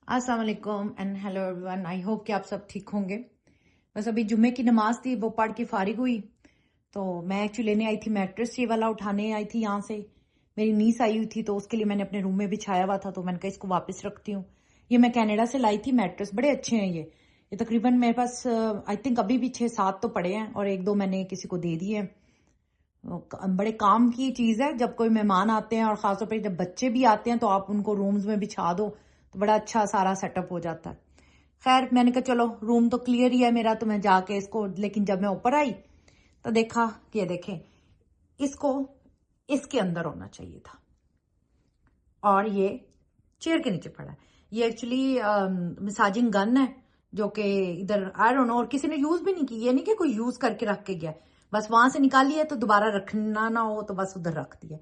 अस्सलाम वालेकुम and hello everyone. I hope कि आप सब ठीक होंगे। बस अभी जुम्मे की नमाज थी, वो पढ़ के फारिग हुई तो मैं एक्चुअली लेने आई थी मैट्रेस, ये वाला उठाने आई थी यहाँ से। मेरी नीस आई हुई थी तो उसके लिए मैंने अपने रूम में बिछाया हुआ था, तो मैंने कहा इसको वापस रखती हूँ। ये मैं कनाडा से लाई थी मैट्रेस, बड़े अच्छे हैं ये तकरीबन मेरे पास आई थिंक अभी भी 6-7 तो पड़े हैं और 1-2 मैंने किसी को दे दिए हैं। बड़े काम की चीज़ है, जब कोई मेहमान आते हैं और ख़ासतौर पर जब बच्चे भी आते हैं तो आप उनको रूम्स में बिछा दो तो बड़ा अच्छा सारा सेटअप हो जाता है। खैर मैंने कहा चलो रूम तो क्लियर ही है मेरा, तो मैं जाके इसको, लेकिन जब मैं ऊपर आई तो देखा कि ये देखें, इसको इसके अंदर होना चाहिए था और ये चेयर के नीचे पड़ा है। ये एक्चुअली मसाजिंग गन है जो कि इधर आई डोंट नो, और किसी ने यूज भी नहीं की। ये नहीं कि कोई यूज करके रख के गया, बस वहां से निकाली है तो दोबारा रखना ना हो तो बस उधर रख दिया।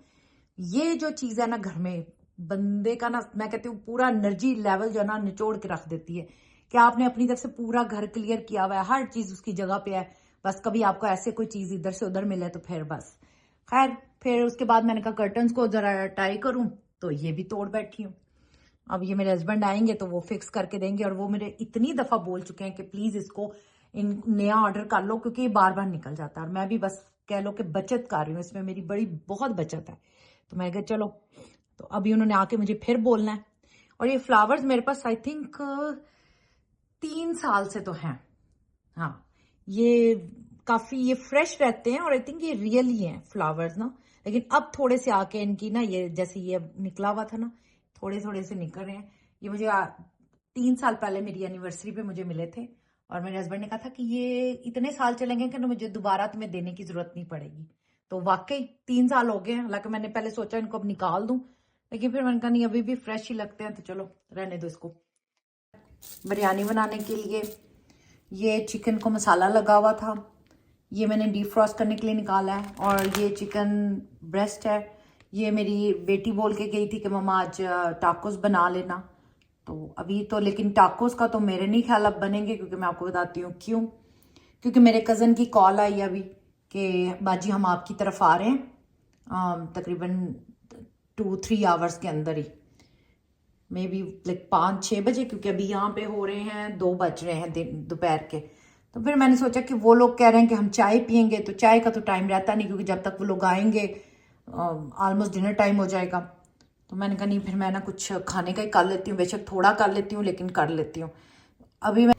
ये जो चीज है ना घर में, बंदे का ना, मैं कहती हूँ पूरा एनर्जी लेवल जो है ना निचोड़ के रख देती है कि आपने अपनी तरफ से पूरा घर क्लियर किया हुआ है, हर चीज उसकी जगह पे है। बस कभी आपको ऐसे कोई चीज इधर से उधर मिले तो फिर बस। खैर फिर उसके बाद मैंने कहा कर्टन्स को जरा टाई करूं, तो ये भी तोड़ बैठी हूँ। अब ये मेरे हस्बैंड आएंगे तो वो फिक्स करके देंगे, और वो मेरे इतनी दफा बोल चुके हैं कि प्लीज इसको इन नया ऑर्डर कर लो क्योंकि ये बार बार निकल जाता है, और मैं भी बस कह लो कि बचत कर रही हूँ इसमें, मेरी बड़ी बहुत बचत है। तो मैं कहा चलो, तो अभी उन्होंने आके मुझे फिर बोलना है। और ये फ्लावर्स मेरे पास आई थिंक 3 साल से तो हैं। हाँ, ये काफी ये फ्रेश रहते हैं और आई थिंक ये रियल ही हैं फ्लावर्स ना। लेकिन अब थोड़े से आके इनकी ना, ये जैसे ये निकला हुआ था ना, थोड़े थोड़े से निकल रहे हैं। ये मुझे 3 साल पहले मेरी एनिवर्सरी पे मुझे मिले थे, और मेरे हस्बैंड ने कहा था कि ये इतने साल चलेंगे कि ना मुझे दोबारा तुम्हें देने की जरूरत नहीं पड़ेगी। तो वाकई 3 साल हो गए हैं। हालांकि मैंने पहले सोचा इनको अब निकाल दूं, लेकिन फिर मैंने कहा नहीं, अभी भी फ्रेश ही लगते हैं तो चलो रहने दो इसको। बिरयानी बनाने के लिए ये चिकन को मसाला लगा हुआ था, ये मैंने डीप फ्रॉस्ट करने के लिए निकाला है। और ये चिकन ब्रेस्ट है, ये मेरी बेटी बोल के गई थी कि मम्मा आज टाकोस बना लेना। तो अभी तो, लेकिन टाकोस का तो मेरे नहीं ख्याल अब बनेंगे, क्योंकि मैं आपको बताती हूँ क्यों। क्योंकि मेरे कज़न की कॉल आई अभी कि बाजी हम आपकी तरफ आ रहे हैं तकरीबन 2-3 आवर्स के अंदर ही, मे बी लाइक 5-6 बजे, क्योंकि अभी यहाँ पे हो रहे हैं 2 बज रहे हैं दोपहर के। तो फिर मैंने सोचा कि वो लोग कह रहे हैं कि हम चाय पियेंगे, तो चाय का तो टाइम रहता नहीं, क्योंकि जब तक वो लोग आएंगे ऑलमोस्ट डिनर टाइम हो जाएगा। तो मैंने कहा नहीं, फिर मैं ना कुछ खाने का ही कर लेती हूँ, बेशक थोड़ा कर लेती हूँ लेकिन कर लेती हूँ। अभी मैं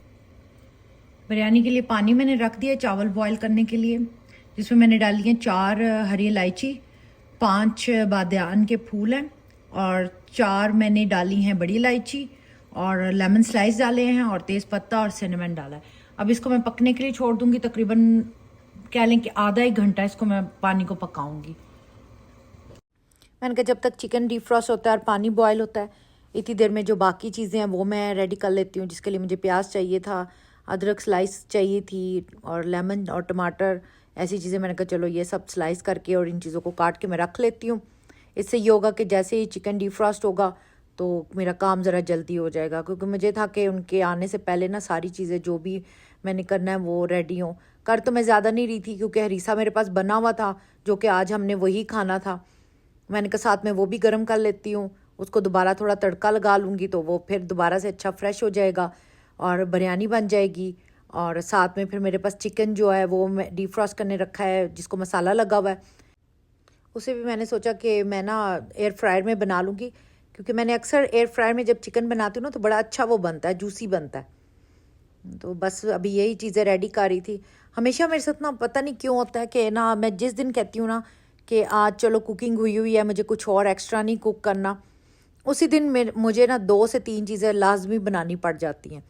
बिरयानी के लिए पानी मैंने रख दिया चावल बॉईल करने के लिए, जिसमें मैंने डाली है 4 हरी इलायची, 5 बादन के फूल हैं, और 4 मैंने डाली हैं बड़ी इलायची, और लेमन स्लाइस डाले हैं, और तेज़ पत्ता और सिनेमन डाला है। अब इसको मैं पकने के लिए छोड़ दूंगी, तकरीबन कह लें कि आधा 1 घंटा इसको मैं पानी को पकाऊंगी। मैंने कहा जब तक चिकन डीप फ्रॉस्ट होता है और पानी बॉयल होता है, इतनी देर में जो बाकी चीज़ें हैं वो मैं रेडी कर लेती हूँ, जिसके लिए मुझे प्याज चाहिए था, अदरक स्लाइस चाहिए थी, और लेमन और टमाटर, ऐसी चीज़ें। मैंने कहा चलो ये सब स्लाइस करके और इन चीज़ों को काट के मैं रख लेती हूँ। इससे ये होगा कि जैसे ही चिकन डीप फ्रॉस्ट होगा तो मेरा काम ज़रा जल्दी हो जाएगा, क्योंकि मुझे था कि उनके आने से पहले ना सारी चीज़ें जो भी मैंने करना है वो रेडी हों। कर तो मैं ज़्यादा नहीं रही थी, क्योंकि हरीसा मेरे पास बना हुआ था जो कि आज हमने वही खाना था। मैंने कहा साथ में वो भी गर्म कर लेती हूँ, उसको दोबारा थोड़ा तड़का लगा लूँगी तो वो फिर दोबारा से अच्छा फ्रेश हो जाएगा और बिरयानी बन जाएगी। और साथ में फिर मेरे पास चिकन जो है वो मैं डीप फ्रॉस्ट करने रखा है, जिसको मसाला लगा हुआ है, उसे भी मैंने सोचा कि मैं ना एयर फ्रायर में बना लूँगी, क्योंकि मैंने अक्सर एयर फ्रायर में जब चिकन बनाती हूँ ना तो बड़ा अच्छा वो बनता है, जूसी बनता है। तो बस अभी यही चीज़ें रेडी कर रही थी। हमेशा मेरे साथ ना पता नहीं क्यों होता है कि ना मैं जिस दिन कहती हूँ ना कि आज चलो कुकिंग हुई हुई है, मुझे कुछ और एक्स्ट्रा नहीं कुक करना, उसी दिन मुझे ना 2 से 3 चीज़ें लाजमी बनानी पड़ जाती हैं।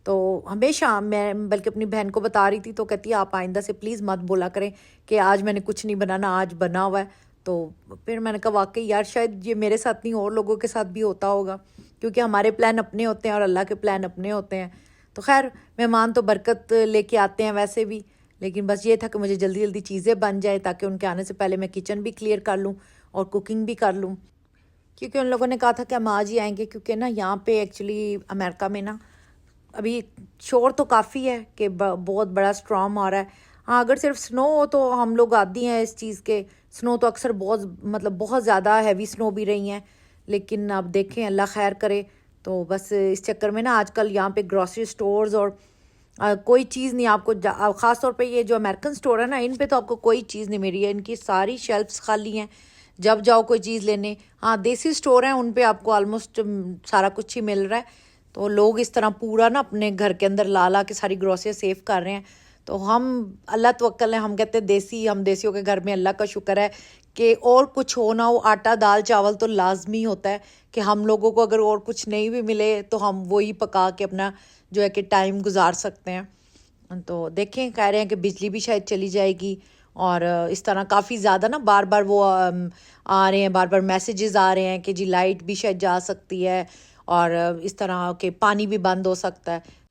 तो हमेशा मैं बल्कि अपनी बहन को बता रही थी तो कहती है आप आइंदा से प्लीज़ मत बोला करें कि आज मैंने कुछ नहीं बनाना, आज बना हुआ है। तो फिर मैंने कहा वाकई यार शायद ये मेरे साथ नहीं और लोगों के साथ भी होता होगा, क्योंकि हमारे प्लान अपने होते हैं और अल्लाह के प्लान अपने होते हैं। तो खैर मेहमान तो बरकत लेके आते हैं वैसे भी, लेकिन बस ये था कि मुझे जल्दी जल्दी चीज़ें बन जाए ताकि उनके आने से पहले मैं किचन भी क्लियर कर लूँ और कुकिंग भी कर लूँ, क्योंकि उन लोगों ने कहा था कि हम आज ही आएंगे। क्योंकि ना यहाँ पे एक्चुअली अमेरिका में ना अभी शोर तो काफ़ी है कि बहुत बड़ा स्टॉर्म आ रहा है। हाँ, अगर सिर्फ स्नो हो तो हम लोग आदी हैं इस चीज़ के, स्नो तो अक्सर बहुत मतलब बहुत ज़्यादा हैवी स्नो भी रही हैं, लेकिन अब देखें अल्लाह खैर करे तो बस इस चक्कर में ना आजकल यहाँ पे ग्रॉसरी स्टोर्स और कोई चीज़ नहीं आपको ख़ास तौर पे ये जो अमेरिकन स्टोर है ना, इन पे तो आपको कोई चीज़ नहीं मिल रही है, इनकी सारी शेल्फ्स खाली हैं। जब जाओ कोई चीज़ लेने, हाँ देसी स्टोर हैं उन पे आपको ऑलमोस्ट सारा कुछ ही मिल रहा है। तो लोग इस तरह पूरा ना अपने घर के अंदर ला ला के सारी ग्रॉसरी सेव कर रहे हैं। तो हम अल्लाह तवक्कल है, हम कहते हैं देसी, हम देसियों के घर में अल्लाह का शुक्र है कि और कुछ हो ना हो, आटा दाल चावल तो लाजमी होता है कि हम लोगों को अगर और कुछ नहीं भी मिले तो हम वही पका के अपना जो है कि टाइम गुजार सकते हैं। तो देखें, कह रहे हैं कि बिजली भी शायद चली जाएगी और इस तरह काफ़ी ज़्यादा ना बार बार वो आ रहे हैं, बार बार मैसेजेस आ रहे हैं कि जी लाइट भी शायद जा सकती है और इस तरह के पानी भी बंद हो सकता है।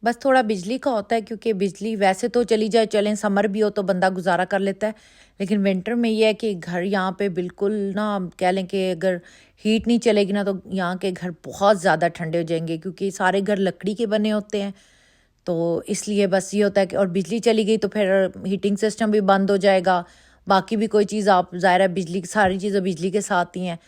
बस थोड़ा बिजली का होता है क्योंकि बिजली वैसे तो चली जाए चलें, समर भी हो तो बंदा गुजारा कर लेता है, लेकिन विंटर में ये है कि घर यहाँ पे बिल्कुल ना कह लें कि अगर हीट नहीं चलेगी ना तो यहाँ के घर बहुत ज़्यादा ठंडे हो जाएंगे क्योंकि सारे घर लकड़ी के बने होते हैं। तो इसलिए बस ये होता है कि और बिजली चली गई तो फिर हीटिंग सिस्टम भी बंद हो जाएगा, बाकी भी कोई चीज़ आप ज़ाहिर है बिजली सारी चीज़ें बिजली के साथ ही हैं।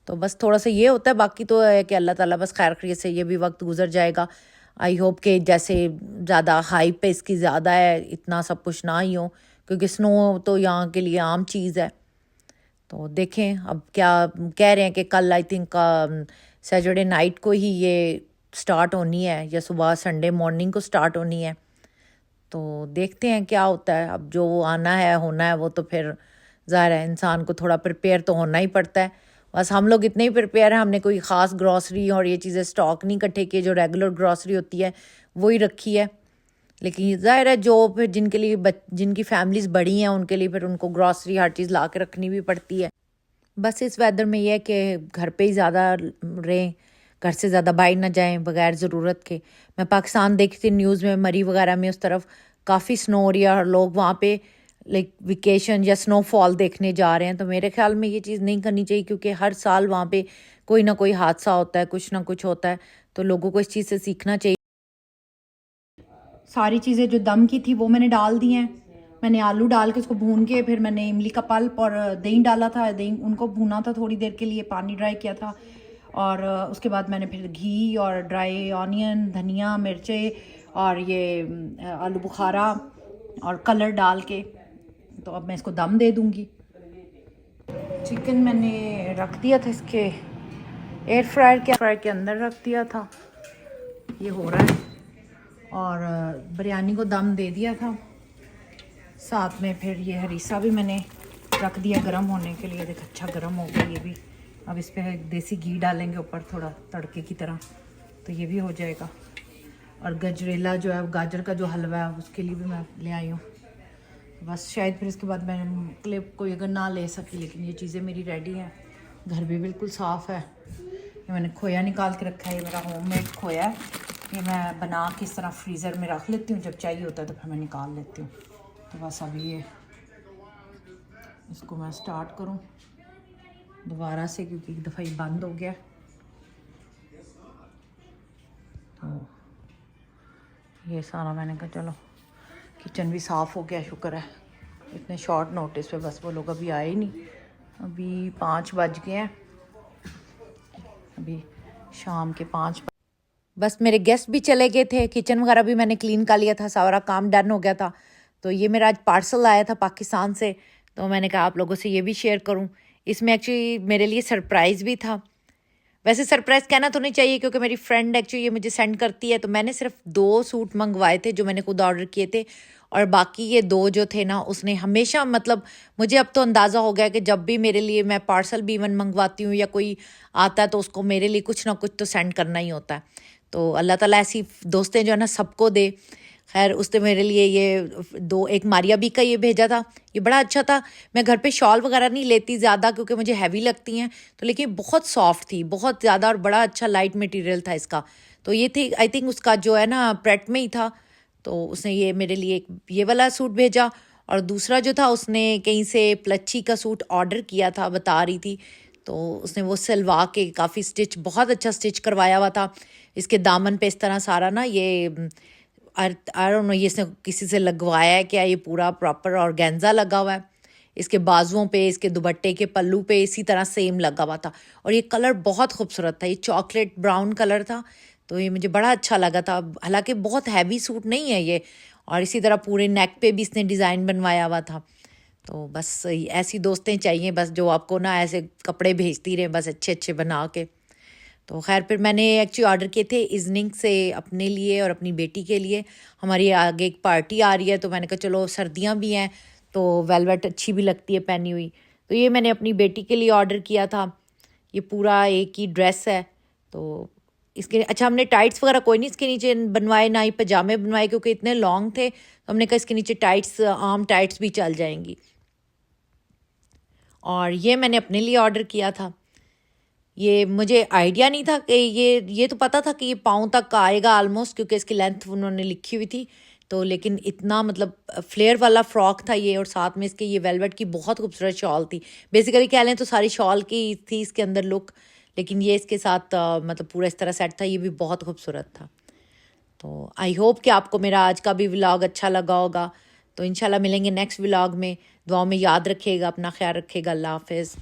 तो बस थोड़ा सा ये होता है, बाकी तो है कि अल्लाह ताला बस खैर खैरियत से ये भी वक्त गुजर जाएगा। आई होप कि जैसे ज़्यादा हाइप पे इसकी ज़्यादा है, इतना सब कुछ ना ही हो क्योंकि स्नो तो यहाँ के लिए आम चीज़ है। तो देखें अब क्या कह रहे हैं कि कल आई थिंक सैटरडे नाइट को ही ये स्टार्ट होनी है या सुबह संडे मॉर्निंग को स्टार्ट होनी है। तो देखते हैं क्या होता है, अब जो आना है होना है वो तो फिर ज़ाहिर है इंसान को थोड़ा प्रिपेयर तो होना ही पड़ता है। बस हम लोग इतने ही प्रिपेयर हैं, हमने कोई ख़ास ग्रॉसरी और ये चीज़ें स्टॉक नहीं इकट्ठे किए, जो रेगुलर ग्रॉसरी होती है वही रखी है। लेकिन ज़ाहिर है जो फिर जिनके लिए जिनकी फैमिलीज़ बड़ी हैं उनके लिए फिर उनको ग्रॉसरी हर चीज़ ला के रखनी भी पड़ती है। बस इस वेदर में ये है कि घर पे ही ज़्यादा रहें, घर से ज़्यादा बाहर ना जाएं बगैर ज़रूरत के। मैं पाकिस्तान देखती थी न्यूज़ में, मरी वगैरह में उस तरफ काफ़ी स्नो हो रही है और लोग वहाँ पे लाइक वेकेशन या स्नोफॉल देखने जा रहे हैं। तो मेरे ख्याल में ये चीज़ नहीं करनी चाहिए क्योंकि हर साल वहाँ पे कोई ना कोई हादसा होता है, कुछ ना कुछ होता है। तो लोगों को इस चीज़ से सीखना चाहिए। सारी चीज़ें जो दम की थी वो मैंने डाल दी हैं। मैंने आलू डाल के उसको भून के फिर मैंने इमली का पल्प और दही डाला था, दही उनको भूना था थोड़ी देर के लिए, पानी ड्राई किया था और उसके बाद मैंने फिर घी और ड्राई ऑनियन, धनिया, मिर्चें और ये आलू बुखारा और कलर डाल के तो अब मैं इसको दम दे दूँगी। चिकन मैंने रख दिया था इसके एयर फ्रायर के अंदर रख दिया था, ये हो रहा है, और बिरयानी को दम दे दिया था। साथ में फिर ये हरीसा भी मैंने रख दिया गर्म होने के लिए। देख अच्छा गर्म हो गया ये भी। अब इस पर देसी घी डालेंगे ऊपर थोड़ा तड़के की तरह, तो ये भी हो जाएगा। और गजरेला जो है, गाजर का जो हलवा है, उसके लिए भी मैं ले आई हूँ। बस शायद फिर इसके बाद मैं क्लिप कोई अगर ना ले सकी, लेकिन ये चीज़ें मेरी रेडी हैं। घर भी बिल्कुल साफ़ है। ये मैंने खोया निकाल के रखा है, ये मेरा होममेड खोया है। ये मैं बना के इस तरह फ्रीज़र में रख लेती हूँ, जब चाहिए होता है तो फिर मैं निकाल लेती हूँ। तो बस अभी ये इसको मैं स्टार्ट करूँ दोबारा से क्योंकि एक दफ़ा ही बंद हो गया। तो ये सारा मैंने कहा चलो, किचन भी साफ़ हो गया, शुक्र है। इतने शॉर्ट नोटिस पे बस वो लोग अभी आए ही नहीं। अभी 5 बज गए हैं, अभी शाम के 5। बस मेरे गेस्ट भी चले गए थे, किचन वगैरह भी मैंने क्लीन कर लिया था, सारा काम डन हो गया था। तो ये मेरा आज पार्सल आया था पाकिस्तान से, तो मैंने कहा आप लोगों से ये भी शेयर करूं। इसमें एक्चुअली मेरे लिए सरप्राइज़ भी था। वैसे सरप्राइज़ कहना तो नहीं चाहिए क्योंकि मेरी फ्रेंड एक्चुअली ये मुझे सेंड करती है। तो मैंने सिर्फ 2 सूट मंगवाए थे जो मैंने खुद ऑर्डर किए थे, और बाकी ये 2 जो थे ना उसने हमेशा, मतलब मुझे अब तो अंदाज़ा हो गया कि जब भी मेरे लिए मैं पार्सल भी इवन मंगवाती हूँ या कोई आता है तो उसको मेरे लिए कुछ ना कुछ तो सेंड करना ही होता है। तो अल्लाह ताला ऐसी दोस्तें जो है ना सबको दे। खैर उसने मेरे लिए ये 2, एक मारिया बी का ये भेजा था, ये बड़ा अच्छा था। मैं घर पे शॉल वगैरह नहीं लेती ज़्यादा क्योंकि मुझे हैवी लगती हैं, तो लेकिन बहुत सॉफ्ट थी, बहुत ज़्यादा, और बड़ा अच्छा लाइट मटेरियल था इसका। तो ये थी, आई थिंक उसका जो है ना प्रेट में ही था। तो उसने ये मेरे लिए एक ये वाला सूट भेजा, और दूसरा जो था उसने कहीं से प्लच्छी का सूट ऑर्डर किया था, बता रही थी। तो उसने वो सिलवा के काफ़ी स्टिच, बहुत अच्छा स्टिच करवाया हुआ था। इसके दामन पे इस तरह सारा ना ये आई डोंट नो ये इसने किसी से लगवाया है क्या, ये पूरा प्रॉपर ऑर्गेन्जा लगा हुआ है। इसके बाजुओं पे, इसके दुपट्टे के पल्लू पे इसी तरह सेम लगा हुआ था। और ये कलर बहुत खूबसूरत था, ये चॉकलेट ब्राउन कलर था, तो ये मुझे बड़ा अच्छा लगा था। हालांकि बहुत हैवी सूट नहीं है ये, और इसी तरह पूरे नेक पे भी इसने डिज़ाइन बनवाया हुआ था। तो बस ऐसी दोस्तें चाहिए बस, जो आपको ना ऐसे कपड़े भेजती रहे बस अच्छे अच्छे बना के। तो खैर फिर मैंने एक्चुअली ऑर्डर किए थे इजनिंग से अपने लिए और अपनी बेटी के लिए। हमारी आगे एक पार्टी आ रही है, तो मैंने कहा चलो सर्दियां भी हैं तो वेलवेट अच्छी भी लगती है पहनी हुई। तो ये मैंने अपनी बेटी के लिए ऑर्डर किया था। ये पूरा एक ही ड्रेस है। तो इसके अच्छा हमने टाइट्स वगैरह कोई नहीं इसके नीचे बनवाए, ना ही पजामे बनवाए, क्योंकि इतने लॉन्ग थे, तो हमने कहा इसके नीचे टाइट्स, आर्म टाइट्स भी चल जाएंगी। और ये मैंने अपने लिए ऑर्डर किया था। ये मुझे आइडिया नहीं था कि ये तो पता था कि ये पाँव तक का आएगा ऑलमोस्ट, क्योंकि इसकी लेंथ उन्होंने लिखी हुई थी। तो लेकिन इतना मतलब फ्लेयर वाला फ्रॉक था ये, और साथ में इसके ये वेलवेट की बहुत खूबसूरत शॉल थी। बेसिकली कह लें तो सारी शॉल की थी इसके अंदर लुक, लेकिन ये इसके साथ मतलब पूरा इस तरह सेट था, ये भी बहुत खूबसूरत था। तो आई होप कि आपको मेरा आज का भी व्लॉग अच्छा लगा होगा। तो इंशाल्लाह मिलेंगे नेक्स्ट व्लॉग में। दुआओं में याद रखिएगा, अपना ख्याल रखिएगा। अल्लाह हाफिज़।